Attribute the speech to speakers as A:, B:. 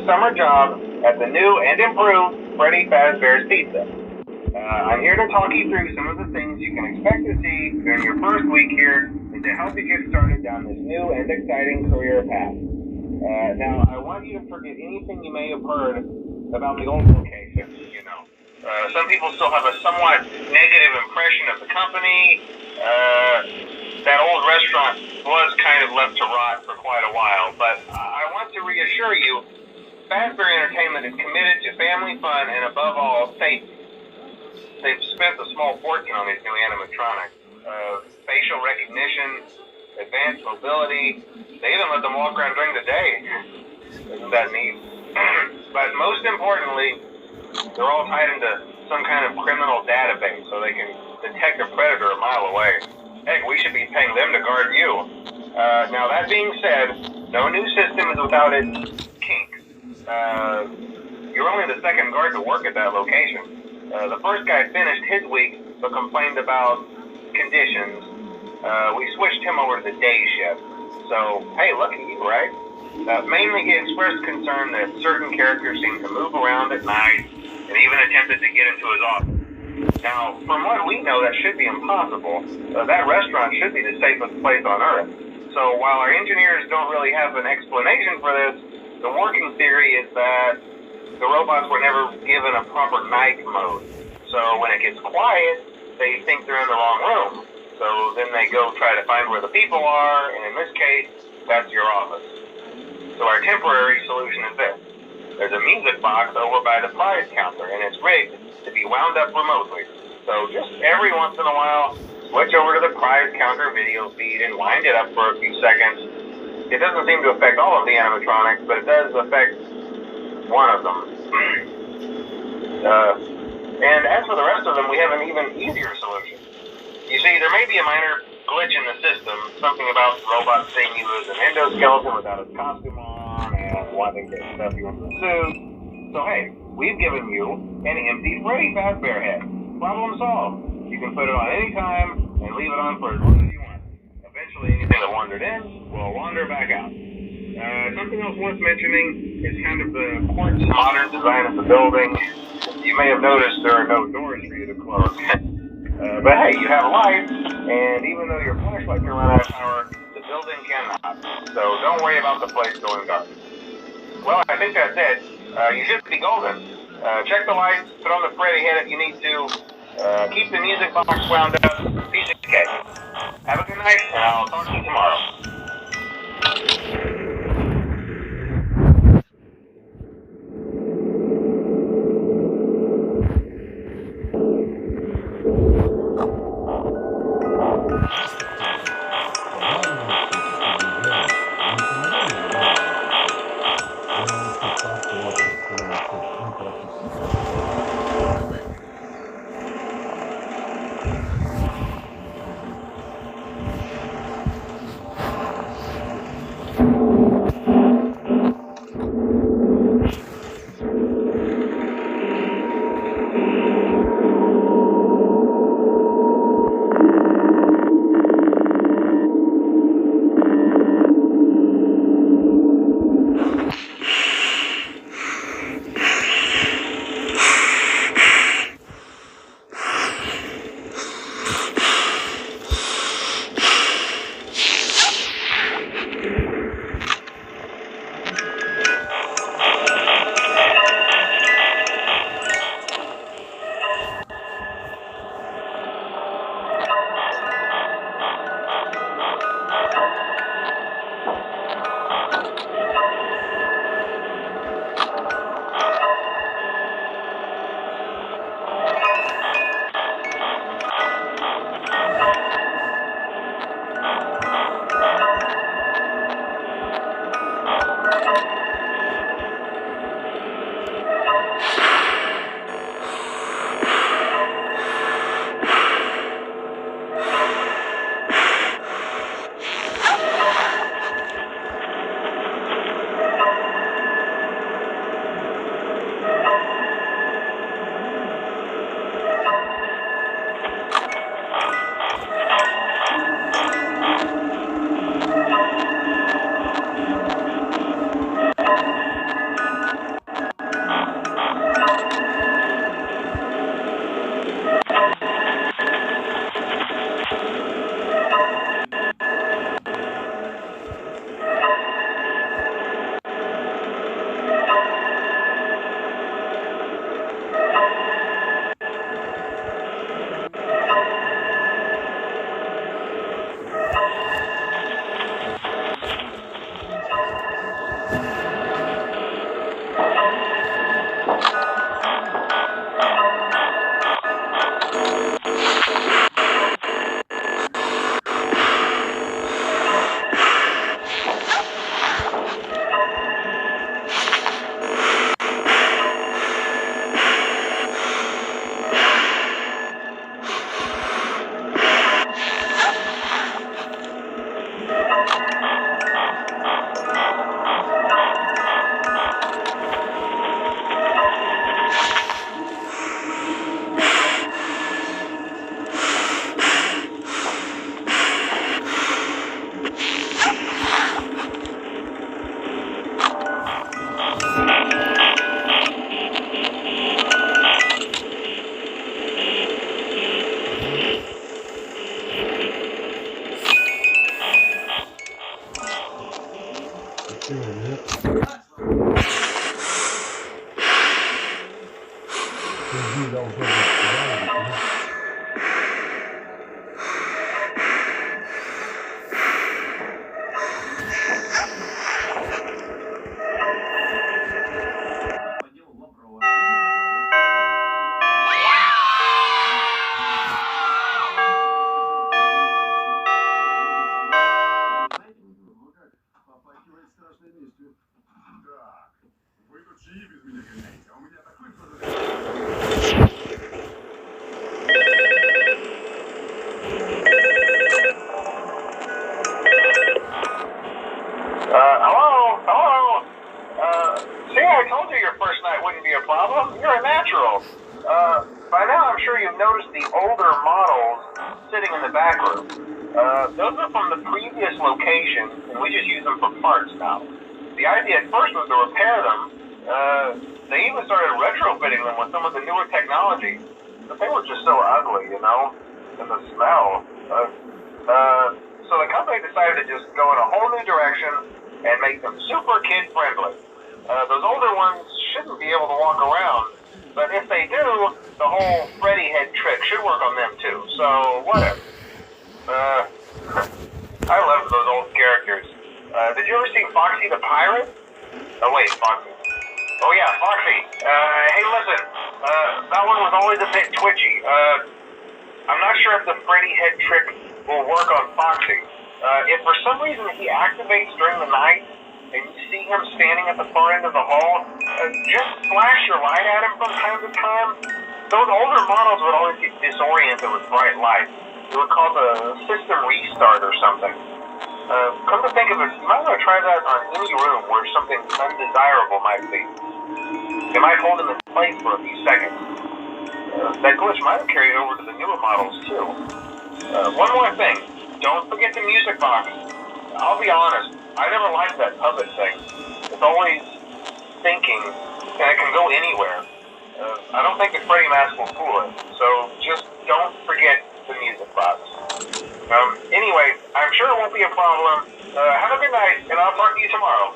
A: summer job at the new and improved Freddy Fazbear's Pizza. I'm here to talk you through some of the things you can expect to see during your first week here and to help you get started down this new and exciting career path. Now, I want you to forget anything you may have heard about the old location, some people still have a somewhat negative impression of the company. That old restaurant was kind of left to rot for quite a while, but I want to reassure you, Fazbear Entertainment is committed to family fun and above all, safety. They've spent a small fortune on these new animatronics. Facial recognition, advanced mobility, they even let them walk around during the day. Isn't that neat? But most importantly, they're all tied into some kind of criminal database so they can detect a predator a mile away. Heck, we should be paying them to guard you. Now that being said, no new system is without its kinks. You're only the second guard to work at that location. The first guy finished his week but complained about conditions. We switched him over to the day shift. So, hey, lucky you, right? Mainly he expressed concern that certain characters seem to move around at night and even attempted to get into his office. Now, from what we know, that should be impossible. That restaurant should be the safest place on Earth. So while our engineers don't really have an explanation for this, the working theory is that the robots were never given a proper night mode. So when it gets quiet, they think they're in the wrong room. So then they go try to find where the people are, and in this case, that's your office. So our temporary solution is this. There's a music box over by the prize counter, and it's rigged to be wound up remotely. So just every once in a while, switch over to the prize counter video feed and wind it up for a few seconds. It doesn't seem to affect all of the animatronics, but it does affect one of them. And as for the rest of them, we have an even easier solution. You see, there may be a minor glitch in the system, something about the robot seeing you as an endoskeleton without its costume on and wanting to stuff you into a suit. So hey, we've given you an empty Freddy Fazbear head. Problem solved. You can put it on any time and leave it on for as long as you want. Eventually anything that wandered in will wander back out. Something else worth mentioning is kind of the quartz modern design of the building. You may have noticed there are no doors for you to close. But hey, you have lights, and even though your flashlight can run out of power, the building cannot. So don't worry about the place going dark. Well, I think that's it. You should be golden. Check the lights, put on the Freddy head if you need to. Keep the music box wound up. Piece of cake. Have a good night, and I'll talk to you tomorrow.
B: другие должны быть занятыми.
A: Hello? See, I told you your first night wouldn't be a problem. You're a natural. By now I'm sure you've noticed the older models sitting in the back room. Those are from the previous location, and we just use them for parts now. The idea at first was to repair them. They even started retrofitting them with some of the newer technology, but they were just so ugly, you know, and the smell. So the company decided to just go in a whole new direction and make them super kid-friendly. Those older ones shouldn't be able to walk around, but if they do, the whole Freddy head trick should work on them too, so whatever. I love those old characters. Did you ever see Foxy the Pirate? Oh wait, Foxy. Oh yeah, Foxy. Hey listen, that one was always a bit twitchy. I'm not sure if the Freddy head trick will work on Foxy. If for some reason he activates during the night, and you see him standing at the far end of the hall, just flash your light at him from time to time. Those older models would always get disoriented with bright light. It would cause a system restart or something. Come to think of it, you might want to try that on any room where something undesirable might be. It might hold him in place for a few seconds. That glitch might have carried over to the newer models too. One more thing, don't forget the music box. I'll be honest, I never liked that puppet thing. It's always thinking, and it can go anywhere. I don't think the Freddy mask will fool it, so just don't forget the music box. Anyway, I'm sure it won't be a problem. Have a good night, and I'll talk to you tomorrow.